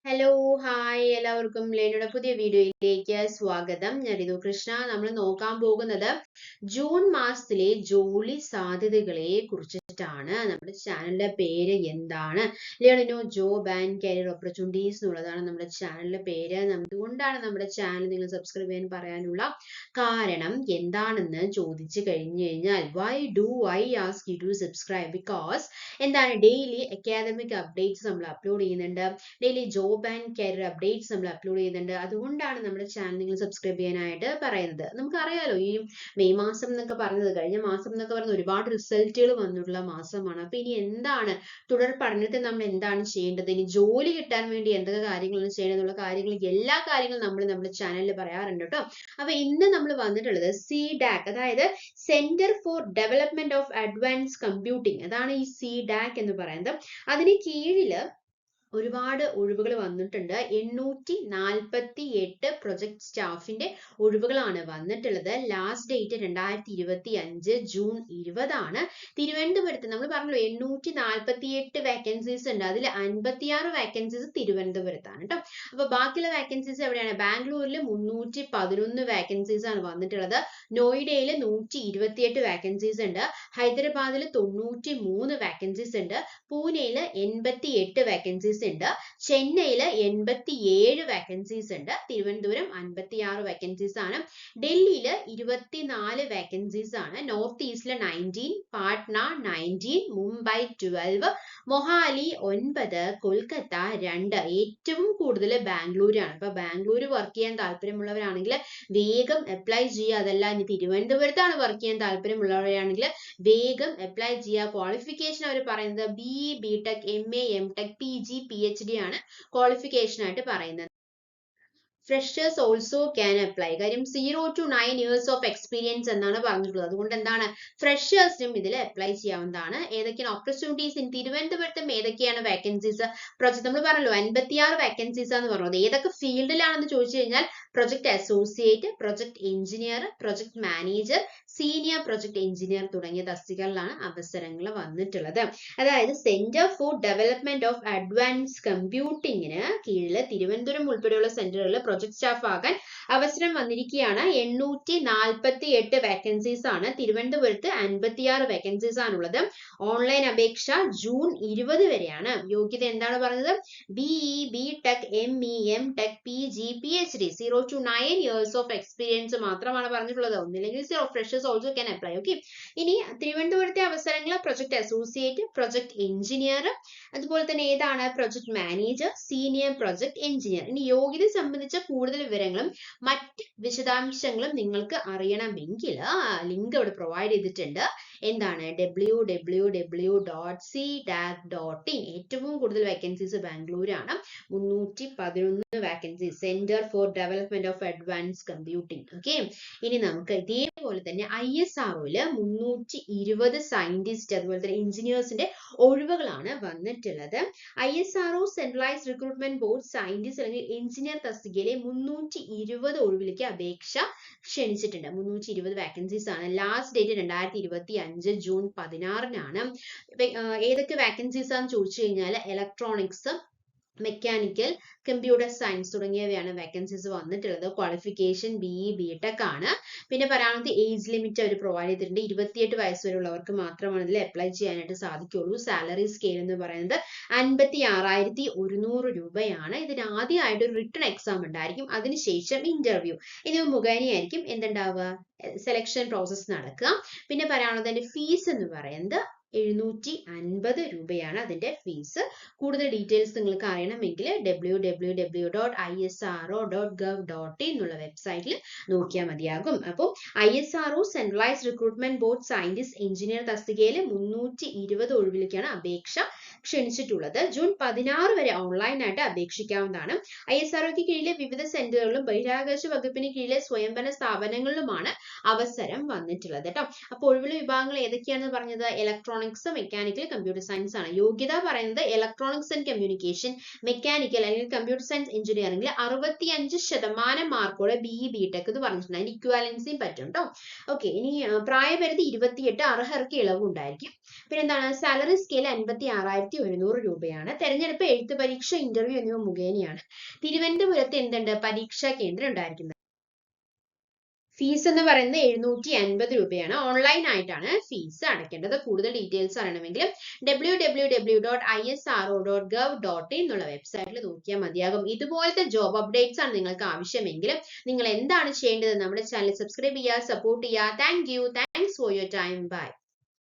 Hello hi എല്ലാവർക്കും ലേനയുടെ പുതിയ വീഡിയോയിലേക്ക് സ്വാഗതം. ഞാൻ റിതു കൃഷ്ണ. നമ്മൾ നോക്കാൻ പോകുന്നത് ജൂൺ മാസത്തിലെ ജോലി സാധ്യതകളെ കുറിച്ചിട്ടാണ്. നമ്മുടെ ചാനലിന്റെ പേര് എന്താണ്? Learnino job and career opportunities എന്നുള്ളതാണ് നമ്മുടെ ചാനലിന്റെ പേര്. എന്തുകൊണ്ടാണ് നമ്മുടെ ചാനൽ നിങ്ങൾ സബ്സ്ക്രൈബ് ചെയ്യാൻ പറയാനുള്ള കാരണം എന്താണെന്ന് ചോദിച്ചു കഴിഞ്ഞു കഴിഞ്ഞാൽ why do I ask you to subscribe? Because എന്താണ് ഡെയിലി അക്കാദമിക് അപ്ഡേറ്റ്സ് നമ്മൾ അപ്ലോഡ് ചെയ്യുന്നുണ്ട്, daily job and career updates നമ്മൾ അപ്ലോഡ് ചെയ്യുന്നുണ്ട്. അതുകൊണ്ടാണ് നമ്മുടെ ചാനൽ നിങ്ങൾ സബ്സ്ക്രൈബ് ചെയ്യാനായിട്ട് പറയുന്നത്. നമുക്കറിയാലോ ഈ മെയ് മാസം എന്നൊക്കെ പറഞ്ഞത്, കഴിഞ്ഞ മാസം എന്നൊക്കെ പറയുന്നത് ഒരുപാട് റിസൾട്ടുകൾ വന്നിട്ടുള്ള മാസമാണ്. അപ്പൊ ഇനി എന്താണ് തുടർ പഠനത്തിൽ നമ്മൾ എന്താണ് ചെയ്യേണ്ടത്, ഇനി ജോലി കിട്ടാൻ വേണ്ടി എന്തൊക്കെ കാര്യങ്ങളാണ് ചെയ്യേണ്ടതെന്നുള്ള കാര്യങ്ങൾ, എല്ലാ കാര്യങ്ങളും നമ്മൾ നമ്മുടെ ചാനലിൽ പറയാറുണ്ട് കേട്ടോ. അപ്പൊ ഇന്ന് നമ്മൾ വന്നിട്ടുള്ളത് CDAC, അതായത് centre for development of advance computing, അതാണ് ഈ CDAC എന്ന് പറയുന്നത്. അതിന് കീഴില് ഒരുപാട് ഒഴിവുകൾ വന്നിട്ടുണ്ട്. 848 പ്രൊജക്ട് സ്റ്റാഫിന്റെ ഒഴിവുകളാണ് വന്നിട്ടുള്ളത്. ലാസ്റ്റ് ഡേറ്റ് 2025 ജൂൺ 20 ആണ്. തിരുവനന്തപുരത്ത് നമ്മൾ പറഞ്ഞല്ലോ 848 വേക്കൻസീസ് ഉണ്ട്, അതിൽ 56 വേക്കൻസീസ് തിരുവനന്തപുരത്താണ് കേട്ടോ. അപ്പൊ ബാക്കിയുള്ള വേക്കൻസീസ് എവിടെയാണ്? ബാംഗ്ലൂരിൽ 311 വേക്കൻസീസ് ആണ് വന്നിട്ടുള്ളത്, നോയിഡയിൽ 128 വേക്കൻസീസ് ഉണ്ട്, ഹൈദരാബാദിൽ 93 വേക്കൻസീസ് ഉണ്ട്, പൂനെയിൽ 88 വേക്കൻസീസ് ഉണ്ട്, ചെന്നൈയിൽ 87 വേക്കൻസീസ് ഉണ്ട്, തിരുവനന്തപുരം 56 വേക്കൻസീസ് ആണ്, ഡൽഹിയിൽ 24 വേക്കൻസീസ് ആണ്, നോർത്ത് ഈസ്റ്റിൽ 19, പാട്ന 19, മുംബൈ 12, മൊഹാലി 9, കൊൽക്കത്ത 2. ഏറ്റവും കൂടുതൽ ബാംഗ്ലൂരാണ്. അപ്പൊ ബാംഗ്ലൂർ വർക്ക് ചെയ്യാൻ താല്പര്യമുള്ളവരാണെങ്കിൽ വേഗം അപ്ലൈ ചെയ്യുക. അതല്ല ഇനി തിരുവനന്തപുരത്താണ് വർക്ക് ചെയ്യാൻ താല്പര്യമുള്ളവരാണെങ്കിൽ വേഗം അപ്ലൈ ചെയ്യുക. ക്വാളിഫിക്കേഷൻ അവർ പറയുന്നത് BTech, MA, MTech, PG, PhD ആണ് ക്വാളിഫിക്കേഷൻ ആയിട്ട് പറയുന്നത്. Freshers also can apply. കാര്യം 0 to 9 years ഓഫ് എക്സ്പീരിയൻസ് എന്നാണ് പറഞ്ഞിട്ടുള്ളത്. അതുകൊണ്ട് എന്താണ്, ഫ്രഷേഴ്സിനും ഇതിൽ അപ്ലൈ ചെയ്യാവുന്നതാണ്. ഏതൊക്കെയാണ് ഓപ്പർച്യൂണിറ്റീസ് ഇൻ തിരുവനന്തപുരത്തും ഏതൊക്കെയാണ് വേക്കൻസീസ്? പ്രൊജക്ട് നമ്മൾ പറഞ്ഞല്ലോ 56 വേക്കൻസീസ് ആണെന്ന് പറഞ്ഞത്. ഏതൊക്കെ ഫീൽഡിലാണെന്ന് ചോദിച്ചു കഴിഞ്ഞാൽ project associate, project engineer, project manager, senior project engineer തുടങ്ങിയ തസ്തികകളിലാണ് അവസരങ്ങൾ വന്നിട്ടുള്ളത്. അതായത് centre for development of advance കമ്പ്യൂട്ടിങ്ങിന് കീഴിൽ തിരുവനന്തപുരം ഉൾപ്പെടെയുള്ള സെന്ററുകളിൽ പ്രൊജക്ട് സ്റ്റാഫ് ആകാൻ അവസരം വന്നിരിക്കുകയാണ്. 848 വേക്കൻസീസ് ആണ്. തിരുവനന്തപുരത്ത് 56 വേക്കൻസീസ് ആണുള്ളത്. ഓൺലൈൻ അപേക്ഷ ജൂൺ 20 വരെയാണ്. യോഗ്യത എന്താണ് പറഞ്ഞത്? BE, BTech, ME, MTech, PG, PhD, 0 to 9 years of experience മാത്രമാണ് പറഞ്ഞിട്ടുള്ളത്. ഒന്നില്ലെങ്കിൽ freshers also can apply. Okay, ഇനി തിരുവനന്തപുരത്തെ അവസരങ്ങൾ പ്രൊജക്ട് അസോസിയേറ്റ്, പ്രൊജക്ട് എഞ്ചിനീയർ, അതുപോലെ തന്നെ ഏതാണ് project manager, senior project engineer. ഇനി യോഗ്യത സംബന്ധിച്ച കൂടുതൽ വിവരങ്ങളും മറ്റ് വിശദാംശങ്ങളും നിങ്ങൾക്ക് അറിയണമെങ്കിൽ ലിങ്ക് ഇവിടെ പ്രൊവൈഡ് ചെയ്തിട്ടുണ്ട്. എന്താണ്? www.cdac.in. ഏറ്റവും കൂടുതൽ വേക്കൻസീസ് ബാംഗ്ലൂരാണ്, 311 vacancies, centre for development of advance computing. Okay, ഇനി നമുക്ക് ഇതേപോലെ തന്നെ ISROയില് 320 സയന്റിസ്റ്റ് അതുപോലെ തന്നെ എഞ്ചിനീയേഴ്സിന്റെ ഒഴിവുകളാണ് വന്നിട്ടുള്ളത്. ISRO centralised recruitment board scientist അല്ലെങ്കിൽ എഞ്ചിനീയർ തസ്തികയിലെ 320 ഒഴിവിലേക്ക് അപേക്ഷ ക്ഷണിച്ചിട്ടുണ്ട്. 320 വേക്കൻസീസ് ആണ്. ലാസ്റ്റ് ഡേറ്റ് 2025 ജൂൺ 16 ഏതൊക്കെ വേക്കൻസീസ് ആണെന്ന് ചോദിച്ചു കഴിഞ്ഞാൽ ഇലക്ട്രോണിക്സ്, മെക്കാനിക്കൽ, കമ്പ്യൂട്ടർ സയൻസ് തുടങ്ങിയവയാണ് വേക്കൻസീസ് വന്നിട്ടുള്ളത്. ക്വാളിഫിക്കേഷൻ BE, BTech ആണ്. പിന്നെ പറയാവുന്നത് ഏജ് ലിമിറ്റ് അവർ പ്രൊവൈഡ് ചെയ്തിട്ടുണ്ട്. 28 വയസ്സ് വരെയുള്ളവർക്ക് മാത്രമാണ് ഇതിൽ അപ്ലൈ ചെയ്യാനായിട്ട് സാധിക്കുള്ളൂ. സാലറി സ്കെയിൽ എന്ന് പറയുന്നത് 56,100 രൂപയാണ്. ഇതിന് ആദ്യമായിട്ട് ഒരു റിട്ടൺ എക്സാം ഉണ്ടായിരിക്കും, അതിനുശേഷം ഇന്റർവ്യൂ. ഇത് മുഖേനയായിരിക്കും എന്തുണ്ടാവുക, സെലക്ഷൻ പ്രോസസ് നടക്കുക. പിന്നെ പറയാനുള്ളത് അതിന്റെ ഫീസ് എന്ന് പറയുന്നത് 750 രൂപയാണ് അതിന്റെ ഫീസ്. കൂടുതൽ ഡീറ്റെയിൽസ് നിങ്ങൾക്ക് അറിയണമെങ്കിൽ www.isro.gov.in എന്നുള്ള വെബ്സൈറ്റിൽ നോക്കിയാൽ മതിയാകും. അപ്പോൾ ISRO centralised recruitment board scientist engineer തസ്തികയിൽ 320 ഒഴിവിലേക്കാണ് അപേക്ഷ ക്ഷണിച്ചിട്ടുള്ളത്. ജൂൺ 16 വരെ ഓൺലൈനായിട്ട് അപേക്ഷിക്കാവുന്നതാണ്. ISROയ്ക്ക് കീഴിലെ വിവിധ സെന്ററുകളിലും ബഹിരാകാശ വകുപ്പിന് കീഴിലെ സ്വയംഭരണ സ്ഥാപനങ്ങളിലുമാണ് അവസരം വന്നിട്ടുള്ളത് കേട്ടോ. അപ്പോൾ ഒഴിവുള്ള വിഭാഗങ്ങൾ ഏതൊക്കെയാണെന്ന് പറഞ്ഞത് ഇലക്ട്രോണിക്സ്, മെക്കാനിക്കൽ, കമ്പ്യൂട്ടർ സയൻസ് ആണ്. യോഗ്യത പറയുന്നത് ഇലക്ട്രോണിക്സ് ആൻഡ് കമ്മ്യൂണിക്കേഷൻ, മെക്കാനിക്കൽ അല്ലെങ്കിൽ കമ്പ്യൂട്ടർ സയൻസ് എഞ്ചിനീയറിംഗിൽ 65% മാർക്കോടെ BE, BTech എന്ന് പറഞ്ഞിട്ടുണ്ട്. അതിന് ഇക്വാലൻസിയും പറ്റും കേട്ടോ. ഓക്കെ, ഇനി പ്രായപരിധി 28, അർഹർക്ക് ഇളവ് ഉണ്ടായിരിക്കും. പിന്നെ എന്താണ്, സാലറി സ്കെയിൽ 1100 രൂപയാണ്. തെരഞ്ഞെടുപ്പ്, എഴുത്ത് പരീക്ഷ, ഇന്റർവ്യൂ എന്നിവ മുഖേനയാണ്. തിരുവനന്തപുരത്ത് എന്തുണ്ട്? പരീക്ഷാ കേന്ദ്രം ഉണ്ടായിരിക്കുന്നത്. ഫീസ് എന്ന് പറയുന്നത് 750 രൂപയാണ്. ഓൺലൈൻ ആയിട്ടാണ് ഫീസ് അടയ്ക്കേണ്ടത്. കൂടുതൽ ഡീറ്റെയിൽസ് അറിയണമെങ്കിൽ www.isro.gov.in എന്നുള്ള വെബ്സൈറ്റിൽ നോക്കിയാൽ മതിയാകും. ഇതുപോലത്തെ ജോബ് അപ്ഡേറ്റ്സ് ആണ് നിങ്ങൾക്ക് ആവശ്യമെങ്കിൽ നിങ്ങൾ എന്താണ് ചെയ്യേണ്ടത്? നമ്മുടെ ചാനൽ സബ്സ്ക്രൈബ് ചെയ്യുക, സപ്പോർട്ട് ചെയ്യുക. Thanks for your time. By.